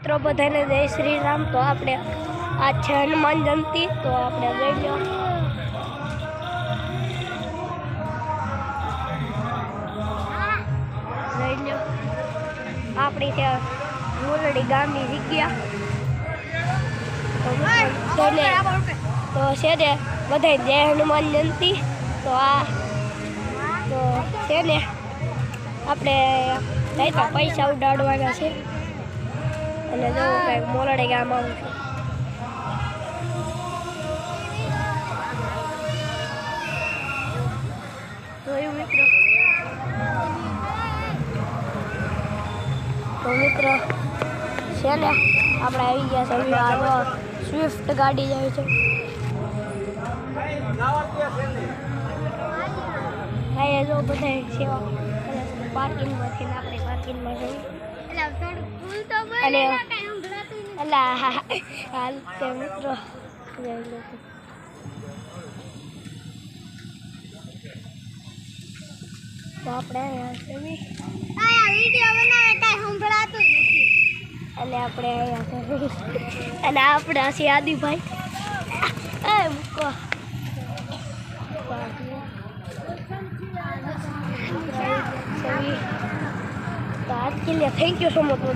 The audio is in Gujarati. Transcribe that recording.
મિત્રો બધાને જય શ્રી રામ। તો આપણે આ છે હનુમાન જયંતી, તો આપણે લઈ લો આપણી છે મોરડી ગામની જગ્યા। તો છે ને બધા જય હનુમાન જયંતી। તો આ તો છે ને આપણે નહીં પૈસા ઉડાડવાના છે અને જો કંઈક મોરડી ગામ આવું છે। જોયું મિત્રો? તો મિત્રો છે ને આપણે આવી ગયા છે સ્વિફ્ટ ગાડી જાય છે। હા જો બધા સેવા પાર્કિંગમાંથી આપણે પાર્કિંગમાં જઈએ અને અલા હાલ તે મિત્રો તો આપણે વિડીયો બનાવે કાંઈ સંભળાતું નથી એટલે આપણે અહીંયા અને આપણે હસી આદિભાઈ મૂકો तो आज के लिए थैंक यू सो मच।